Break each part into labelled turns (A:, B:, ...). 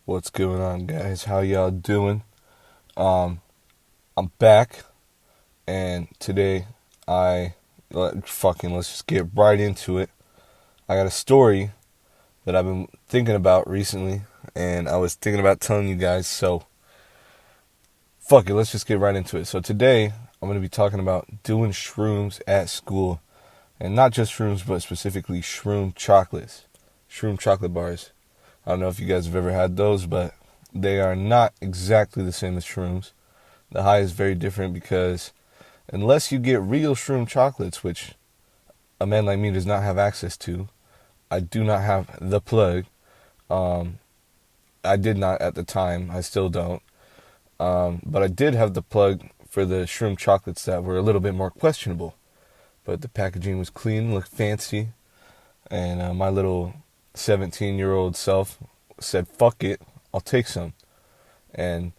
A: What's going on, guys? How y'all doing? Um, I'm back, and today let's just get right into it. I got a story that I've been thinking about recently, and I was thinking about telling you guys. So, fuck it, let's just get right into it. So today, I'm gonna be talking about doing shrooms at school, and not just shrooms, but specifically shroom chocolate bars. I don't know if you guys have ever had those, but they are not exactly the same as shrooms. The high is very different because unless you get real shroom chocolates, which a man like me does not have access to, I do not have the plug. Um, I did not at the time. I still don't. But I did have the plug for the shroom chocolates that were a little bit more questionable. But the packaging was clean, looked fancy, and my little 17-year-old self said, fuck it, I'll take some. And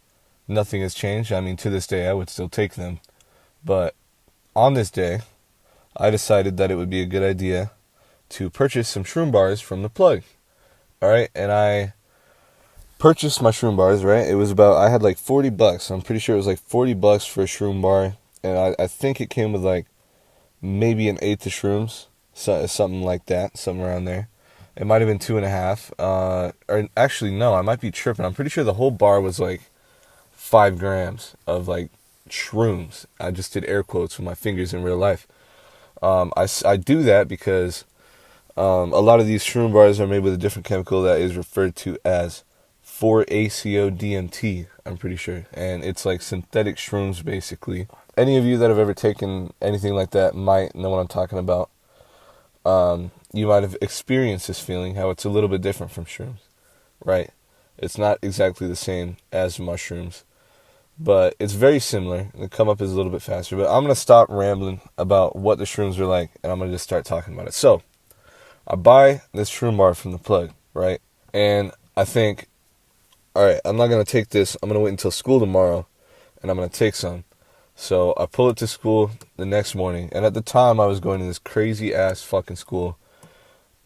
A: nothing has changed. I mean, to this day, I would still take them. But on this day, I decided that it would be a good idea to purchase some shroom bars from the plug. Alright, and I purchased my shroom bars, right? I had like $40. I'm pretty sure it was like $40 for a shroom bar. And I think it came with like maybe an eighth of shrooms. Something like that, something around there. It might have been 2.5. Or actually, no, I might be tripping. I'm pretty sure the whole bar was like 5 grams of like shrooms. I just did air quotes with my fingers in real life. I do that because a lot of these shroom bars are made with a different chemical that is referred to as 4-ACO-DMT, I'm pretty sure. And it's like synthetic shrooms, basically. Any of you that have ever taken anything like that might know what I'm talking about. You might have experienced this feeling, how it's a little bit different from shrooms, right? It's not exactly the same as mushrooms, but it's very similar. The come up is a little bit faster, but I'm going to stop rambling about what the shrooms are like, and I'm going to just start talking about it. So, I buy this shroom bar from the plug, right? And I think, alright, I'm not going to take this. I'm going to wait until school tomorrow, and I'm going to take some. So, I pull it to school the next morning, and at the time, I was going to this crazy-ass fucking school.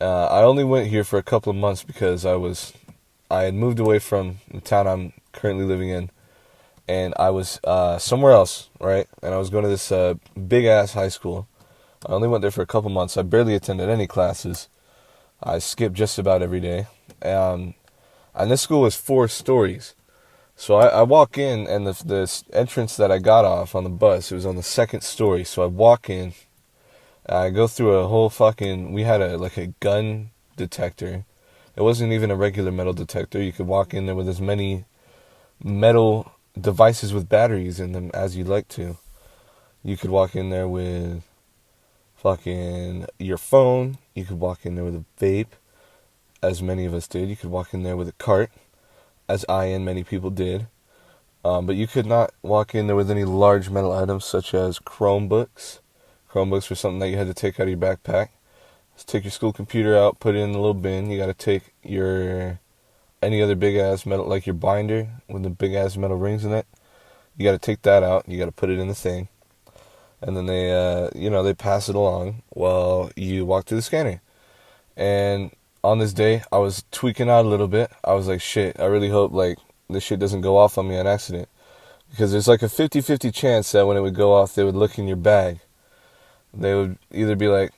A: I only went here for a couple of months because I had moved away from the town I'm currently living in, and I was somewhere else, right? And I was going to this big-ass high school. I only went there for a couple months. I barely attended any classes. I skipped just about every day. And this school was 4 stories. So I walk in, and the entrance that I got off on the bus, it was on the 2nd story. So I walk in, I go through a whole we had a gun detector. It wasn't even a regular metal detector. You could walk in there with as many metal devices with batteries in them as you'd like to. You could walk in there with your phone. You could walk in there with a vape, as many of us did. You could walk in there with a cart, as I and many people did. But you could not walk in there with any large metal items such as Chromebooks. Chromebooks were something that you had to take out of your backpack. Just take your school computer out, put it in the little bin. You got to take any other big ass metal, like your binder with the big ass metal rings in it. You got to take that out. You got to put it in the thing, and then they pass it along while you walk to the scanner. And on this day, I was tweaking out a little bit. I was like, shit, I really hope this shit doesn't go off on me on accident, because there's like a 50-50 chance that when it would go off, they would look in your bag. They would either be like,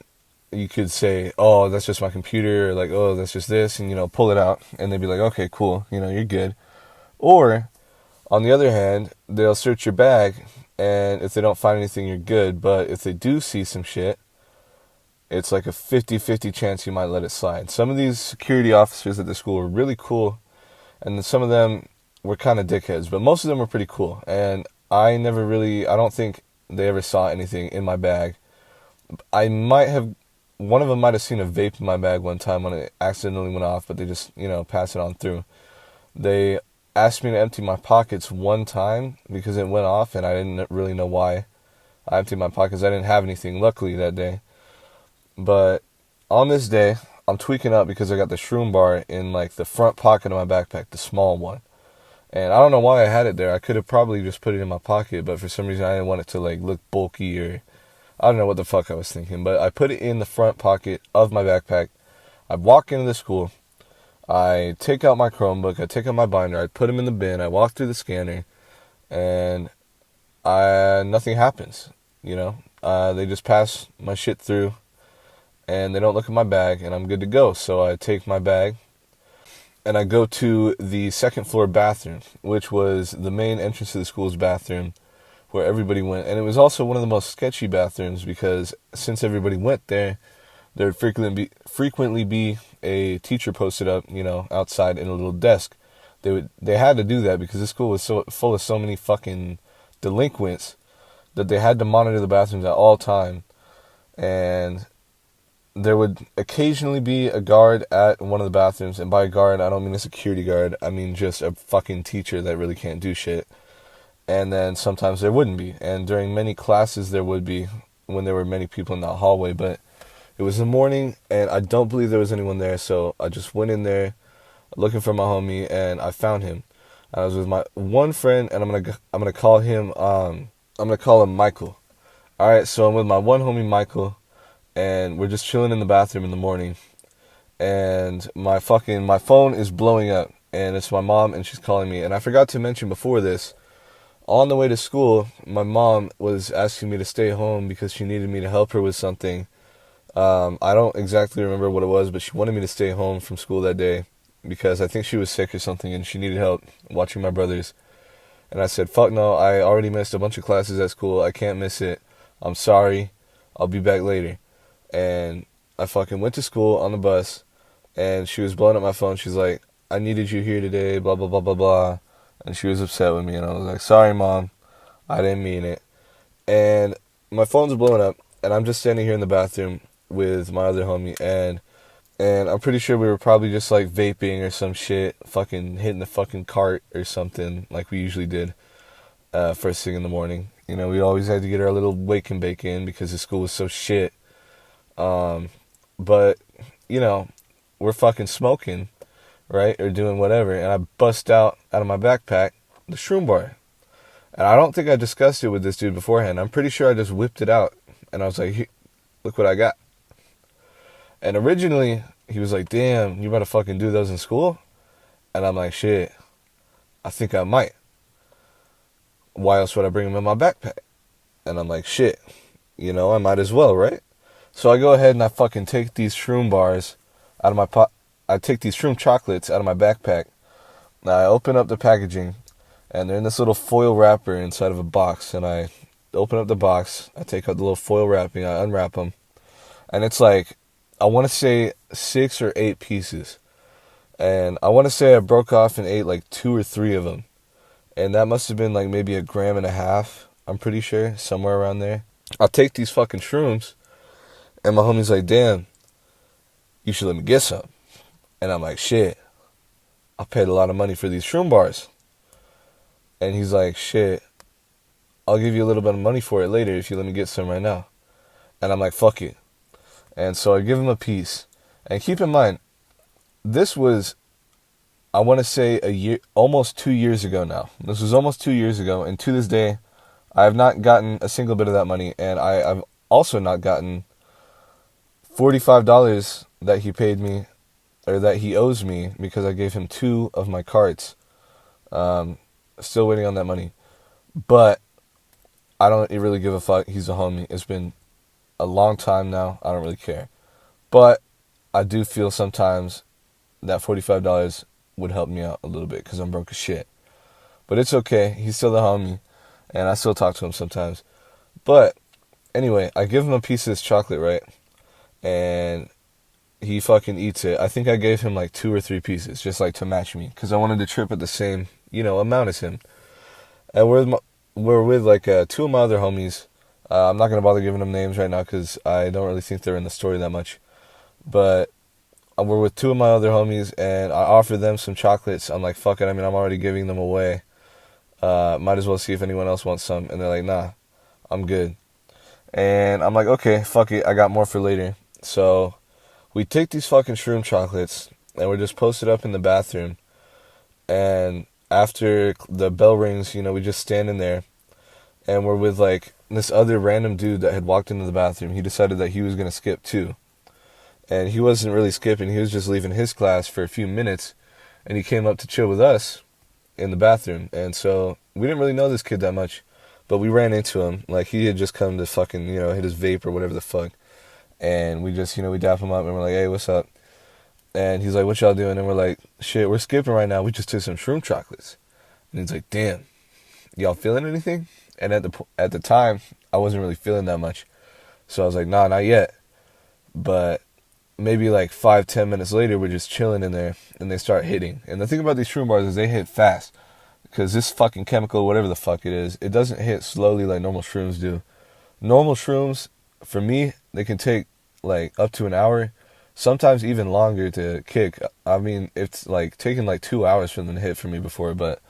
A: you could say, oh, that's just my computer, or like, oh, that's just this, and pull it out, and they'd be like, okay, cool, you're good. Or on the other hand, they'll search your bag, and if they don't find anything, you're good. But if they do see some shit, it's like a 50-50 chance you might let it slide. Some of these security officers at the school were really cool, and some of them were kind of dickheads, but most of them were pretty cool. And I don't think they ever saw anything in my bag. One of them might have seen a vape in my bag one time when it accidentally went off, but they just, pass it on through. They asked me to empty my pockets one time because it went off, and I didn't really know why. I emptied my pockets. I didn't have anything, luckily, that day. But on this day, I'm tweaking up because I got the shroom bar in the front pocket of my backpack, the small one. And I don't know why I had it there. I could have probably just put it in my pocket, but for some reason I didn't want it to look bulky, or I don't know what the fuck I was thinking. But I put it in the front pocket of my backpack. I walk into the school. I take out my Chromebook, I take out my binder, I put them in the bin, I walk through the scanner, and nothing happens. You know, they just pass my shit through, and they don't look at my bag, and I'm good to go. So I take my bag, and I go to the second floor bathroom, which was the main entrance to the school's bathroom, where everybody went. And it was also one of the most sketchy bathrooms because since everybody went there, there would frequently be a teacher posted up, you know, outside in a little desk. They had to do that because the school was so full of so many fucking delinquents that they had to monitor the bathrooms at all time. And there would occasionally be a guard at one of the bathrooms, and by a guard I don't mean a security guard, I mean just a fucking teacher that really can't do shit. And then sometimes there wouldn't be, and during many classes there would be when there were many people in that hallway. But it was the morning, and I don't believe there was anyone there, so I just went in there looking for my homie, and I found him. I was with my one friend, and I'm gonna call him Michael. All right, so I'm with my one homie Michael, and we're just chilling in the bathroom in the morning, and my phone is blowing up, and it's my mom, and she's calling me. And I forgot to mention before this, on the way to school, my mom was asking me to stay home because she needed me to help her with something. I don't exactly remember what it was, but she wanted me to stay home from school that day because I think she was sick or something and she needed help watching my brothers. And I said, fuck no, I already missed a bunch of classes at school. I can't miss it. I'm sorry. I'll be back later. And I fucking went to school on the bus, and she was blowing up my phone. She's like, I needed you here today, blah, blah, blah, blah, blah. And she was upset with me, and I was like, sorry, Mom. I didn't mean it. And my phone's blowing up, and I'm just standing here in the bathroom with my other homie, and I'm pretty sure we were probably just like vaping or some shit, fucking hitting the fucking cart or something like we usually did first thing in the morning. You know, we always had to get our little wake and bake in because the school was so shit. But, you know, we're fucking smoking, right, or doing whatever, and I bust out of my backpack the shroom bar. And I don't think I discussed it with this dude beforehand. I'm pretty sure I just whipped it out, and I was like, look what I got. And originally, he was like, damn, you about to fucking do those in school? And I'm like, shit, I think I might. Why else would I bring them in my backpack? And I'm like, shit, you know, I might as well, right? So I go ahead and I fucking take these shroom bars out of my pot. I take these shroom chocolates out of my backpack. Now I open up the packaging, and they're in this little foil wrapper inside of a box. And I open up the box. I take out the little foil wrapping. I unwrap them, and it's like, I want to say 6 or 8 pieces. And I want to say I broke off and ate like 2 or 3 of them. And that must have been like maybe 1.5 grams. I'm pretty sure, somewhere around there. I'll take these fucking shrooms, and my homie's like, damn, you should let me get some. And I'm like, shit, I paid a lot of money for these shroom bars. And he's like, shit, I'll give you a little bit of money for it later if you let me get some right now. And I'm like, fuck it. And so I give him a piece. And keep in mind, this was, I want to say almost 2 years ago now. This was almost 2 years ago. And to this day, I have not gotten a single bit of that money. And I've also not gotten $45 that he paid me, or that he owes me, because I gave him 2 of my carts. Still waiting on that money. But I don't really give a fuck. He's a homie. It's been a long time now. I don't really care. But I do feel sometimes that $45 would help me out a little bit because I'm broke as shit. But it's okay. He's still the homie, and I still talk to him sometimes. But anyway, I give him a piece of this chocolate, right? And he fucking eats it. I think I gave him like 2 or 3 pieces, just like to match me, because I wanted to trip at the same, amount as him. And we're with like 2 of my other homies. I'm not going to bother giving them names right now because I don't really think they're in the story that much. But we're with 2 of my other homies, and I offer them some chocolates. I'm like, fuck it. I mean, I'm already giving them away. Might as well see if anyone else wants some. And they're like, nah, I'm good. And I'm like, okay, fuck it. I got more for later. So we take these fucking shroom chocolates, and we're just posted up in the bathroom. And after the bell rings, we just stand in there. And we're with like this other random dude that had walked into the bathroom. He decided that he was going to skip too. and he wasn't really skipping. He was just leaving his class for a few minutes, and he came up to chill with us in the bathroom. And so we didn't really know this kid that much, but we ran into him. Like, he had just come to fucking, hit his vape or whatever the fuck. And we just, we dap him up and we're like, hey, what's up? And he's like, what y'all doing? And we're like, shit, we're skipping right now. We just took some shroom chocolates. And he's like, damn, y'all feeling anything? And at the time, I wasn't really feeling that much. So I was like, nah, not yet. But maybe like 5-10 minutes later, we're just chilling in there, and they start hitting. And the thing about these shroom bars is they hit fast, because this fucking chemical, whatever the fuck it is, it doesn't hit slowly like normal shrooms do. Normal shrooms, for me, they can take like up to an hour, sometimes even longer to kick. I mean, it's like taken like 2 hours for them to hit for me before, but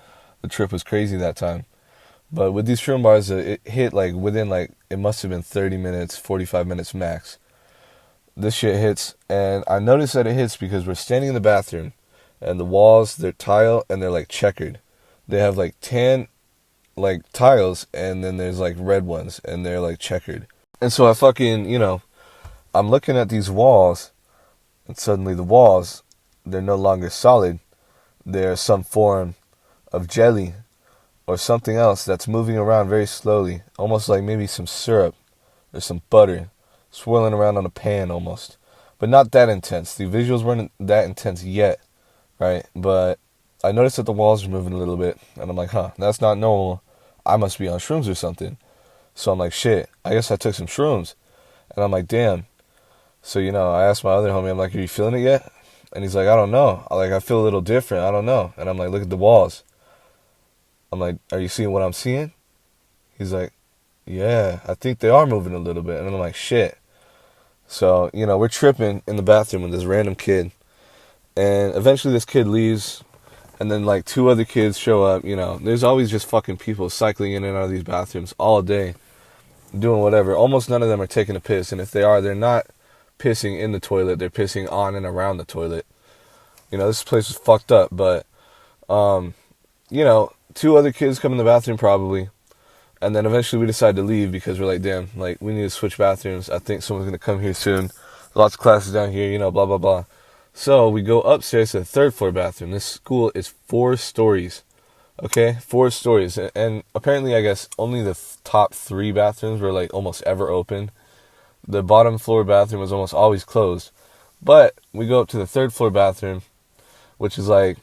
A: the trip was crazy that time. But with these shroom bars, it hit like within like, it must have been 30 minutes, 45 minutes max. This shit hits, and I noticed that it hits because we're standing in the bathroom, and the walls, they're tile, and they're like checkered. They have like tan like tiles, and then there's like red ones, and they're like checkered. And so I fucking, I'm looking at these walls, and suddenly the walls, they're no longer solid. They're some form of jelly or something else that's moving around very slowly, almost like maybe some syrup or some butter swirling around on a pan almost. But not that intense. The visuals weren't that intense yet, right? But I noticed that the walls are moving a little bit, and I'm like, that's not normal. I must be on shrooms or something. So I'm like, shit, I guess I took some shrooms. And I'm like, damn. So, I asked my other homie, I'm like, are you feeling it yet? And he's like, I don't know. I feel a little different. I don't know. And I'm like, look at the walls. I'm like, are you seeing what I'm seeing? He's like, yeah, I think they are moving a little bit. And I'm like, shit. So, we're tripping in the bathroom with this random kid. And eventually this kid leaves. And then, like, 2 other kids show up. There's always just fucking people cycling in and out of these bathrooms all day, doing whatever. Almost none of them are taking a piss. And if they are, they're not pissing in the toilet. They're pissing on and around the toilet. This place is fucked up. But, 2 other kids come in the bathroom probably. And then eventually we decide to leave because we're like, damn, like, we need to switch bathrooms. I think someone's going to come here soon. Lots of classes down here, blah, blah, blah. So we go upstairs to the 3rd floor bathroom. This school is 4 stories. Okay? 4 stories. And apparently, I guess, only the top 3 bathrooms were, like, almost ever open. The bottom floor bathroom was almost always closed. But we go up to the 3rd floor bathroom, which is, like,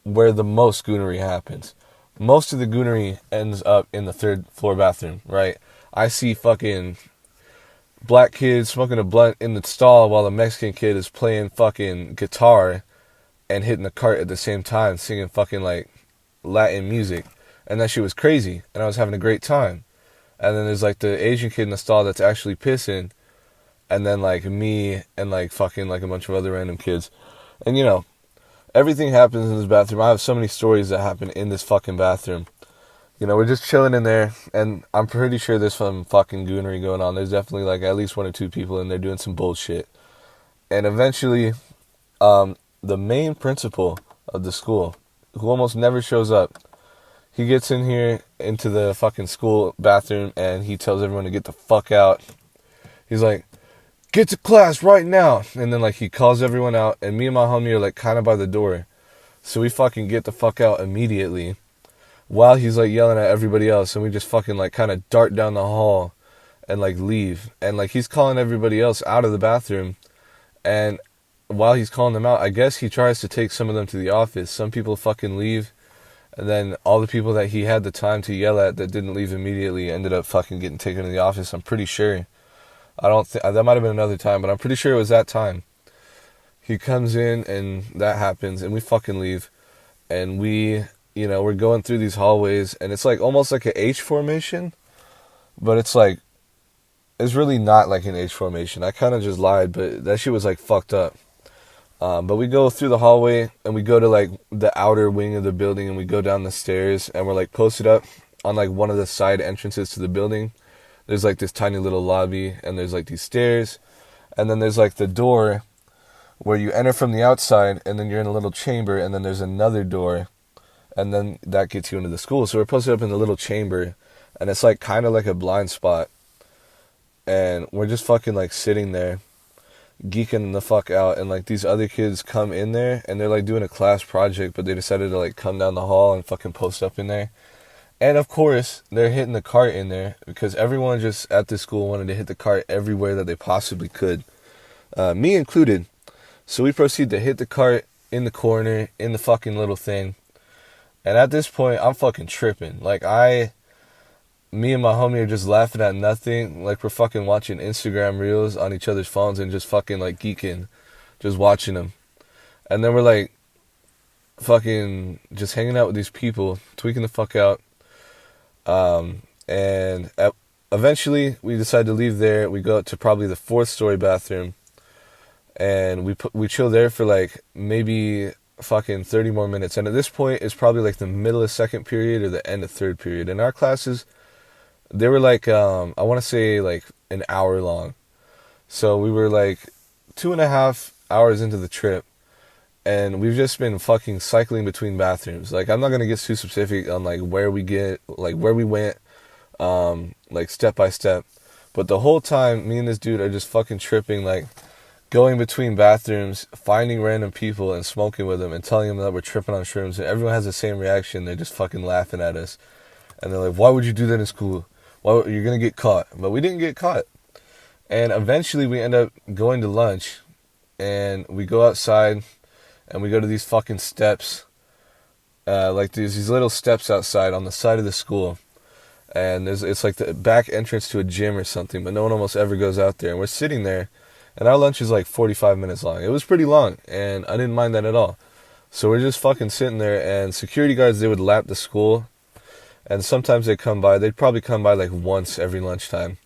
A: where the most goonery happens. Most of the goonery ends up in the 3rd floor bathroom, right? I see fucking black kids smoking a blunt in the stall while the Mexican kid is playing fucking guitar and hitting the cart at the same time, singing fucking like Latin music. And that shit was crazy, and I was having a great time. And then there's like the Asian kid in the stall that's actually pissing, and then like me and like fucking like a bunch of other random kids. And everything happens in this bathroom. I have so many stories that happen in this fucking bathroom. We're just chilling in there, and I'm pretty sure there's some fucking goonery going on. There's definitely like at least 1 or 2 people in there doing some bullshit. And eventually, the main principal of the school, who almost never shows up, he gets in here into the fucking school bathroom, and he tells everyone to get the fuck out. He's like, get to class right now. And then, like, he calls everyone out, and me and my homie are, like, kind of by the door. So we fucking get the fuck out immediately while he's, like, yelling at everybody else. And we just fucking, like, kind of dart down the hall and, like, leave. And, like, he's calling everybody else out of the bathroom. And while he's calling them out, I guess he tries to take some of them to the office. Some people fucking leave. And then all the people that he had the time to yell at that didn't leave immediately ended up fucking getting taken to the office, I'm pretty sure. I don't think that might have been another time, but I'm pretty sure it was that time. He comes in and that happens, and we fucking leave. And we, we're going through these hallways, and it's like almost like an H formation, but it's like, it's really not like an H formation. I kind of just lied, but that shit was like fucked up. But we go through the hallway, and we go to like the outer wing of the building, and we go down the stairs, and we're like posted up on like one of the side entrances to the building. There's like this tiny little lobby, and there's like these stairs, and then there's like the door where you enter from the outside, and then you're in a little chamber, and then there's another door, and then that gets you into the school. So we're posted up in the little chamber, and it's like kind of like a blind spot, and we're just fucking like sitting there, geeking the fuck out, and like these other kids come in there and they're like doing a class project, but they decided to like come down the hall and fucking post up in there. And of course, they're hitting the cart in there because everyone just at this school wanted to hit the cart everywhere that they possibly could, me included. So we proceed to hit the cart in the corner, in the fucking little thing. And at this point, I'm fucking tripping. Like, me and my homie are just laughing at nothing. Like, we're fucking watching Instagram reels on each other's phones and just fucking, like, geeking. Just watching them. And then we're, like, fucking just hanging out with these people, tweaking the fuck out. Eventually, we decide to leave there. We go up to probably the 4th story bathroom. And we chill there for, like, maybe fucking 30 more minutes. And at this point, it's probably, like, the middle of 2nd period or the end of 3rd period. And our classes, they were, like, I want to say, like, an hour long. So we were, like, 2.5 hours into the trip. And we've just been fucking cycling between bathrooms. Like, I'm not going to get too specific on, like, where we went, like, step by step. But the whole time, me and this dude are just fucking tripping, like, going between bathrooms, finding random people and smoking with them and telling them that we're tripping on shrooms. And everyone has the same reaction. They're just fucking laughing at us. And they're like, why would you do that in school? Why, you're going to get caught. But we didn't get caught. And eventually we end up going to lunch. And we go outside. And we go to these fucking steps, like these little steps outside on the side of the school. And it's like the back entrance to a gym or something, but no one almost ever goes out there. And we're sitting there, and our lunch is like 45 minutes long. It was pretty long, and I didn't mind that at all. So we're just fucking sitting there, and security guards, they would lap the school. And sometimes they'd come by. They'd probably come by like once every lunchtime.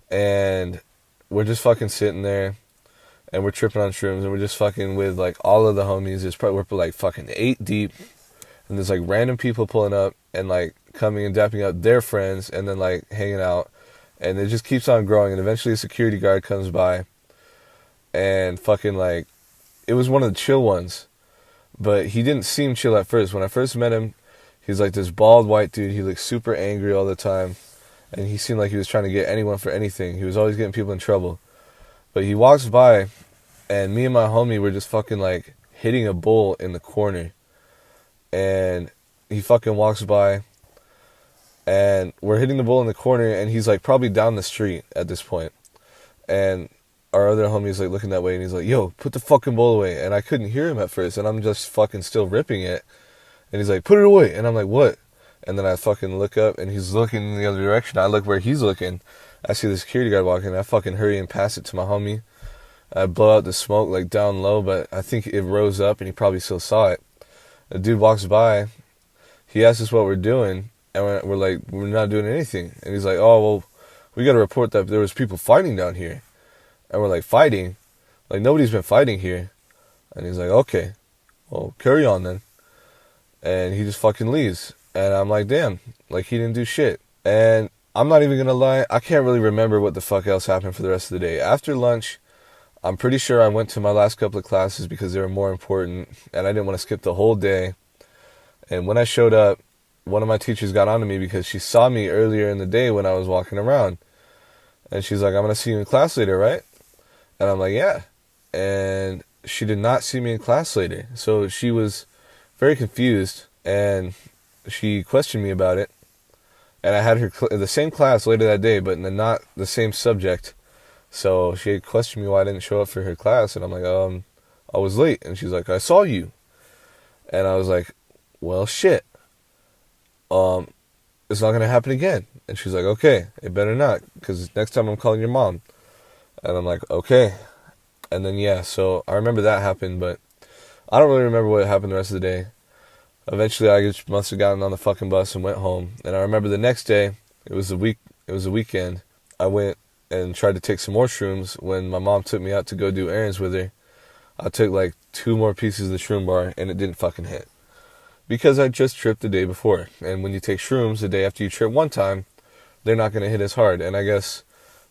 A: And we're just fucking sitting there. And we're tripping on shrooms, and we're just fucking with, like, all of the homies. We're, like, fucking 8 deep. And there's, like, random people pulling up and, like, coming and dapping up their friends and then, like, hanging out. And it just keeps on growing. And eventually a security guard comes by. And fucking, like, it was one of the chill ones. But he didn't seem chill at first. When I first met him, he's, like, this bald white dude. He looked super angry all the time. And he seemed like he was trying to get anyone for anything. He was always getting people in trouble. But he walks by, and me and my homie were just fucking, like, hitting a bull in the corner. And he fucking walks by, and we're hitting the bull in the corner, and he's, like, probably down the street at this point. And our other homie's, like, looking that way, and he's like, yo, put the fucking bull away. And I couldn't hear him at first, and I'm just fucking still ripping it. And he's like, put it away. And I'm like, what? And then I fucking look up, and he's looking in the other direction. I look where he's looking. I see the security guard walking. I fucking hurry and pass it to my homie. I blow out the smoke, like, down low, but I think it rose up, and he probably still saw it. The dude walks by. He asks us what we're doing, and we're like, we're not doing anything. And he's like, oh, well, we got to report that there was people fighting down here. And we're like, fighting? Like, nobody's been fighting here. And he's like, okay, well, carry on then. And he just fucking leaves. And I'm like, damn, like, he didn't do shit. And I'm not even going to lie, I can't really remember what the fuck else happened for the rest of the day. After lunch, I'm pretty sure I went to my last couple of classes because they were more important, and I didn't want to skip the whole day. And when I showed up, one of my teachers got on to me because she saw me earlier in the day when I was walking around. And she's like, I'm going to see you in class later, right? And I'm like, yeah. And she did not see me in class later. So she was very confused, and she questioned me about it. And I had her in the same class later that day, but not the same subject. So she had questioned me why I didn't show up for her class. And I'm like, I was late. And she's like, I saw you. And I was like, well, shit. It's not going to happen again. And she's like, okay, it better not. Because next time I'm calling your mom. And I'm like, okay. And then, yeah, so I remember that happened. But I don't really remember what happened the rest of the day. Eventually, I just must have gotten on the fucking bus and went home. And I remember the next day, it was a weekend. I went and tried to take some more shrooms when my mom took me out to go do errands with her. I took like 2 more pieces of the shroom bar, and it didn't fucking hit. Because I just tripped the day before. And when you take shrooms the day after you trip one time, they're not going to hit as hard. And I guess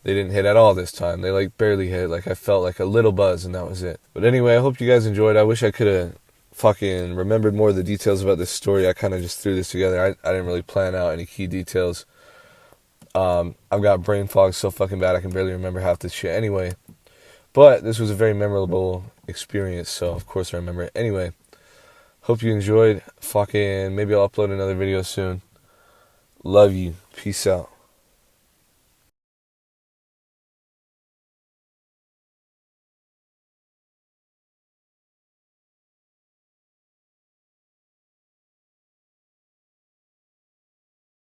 A: they didn't hit at all this time. They like barely hit. Like I felt like a little buzz, and that was it. But anyway, I hope you guys enjoyed. I wish I could have fucking remembered more of the details about this story. I kind of just threw this together. I didn't really plan out any key details. I've got brain fog so fucking bad I can barely remember half this shit anyway. But this was a very memorable experience, so of course I remember it. Anyway, hope you enjoyed. Fucking maybe I'll upload another video soon. Love you. Peace out.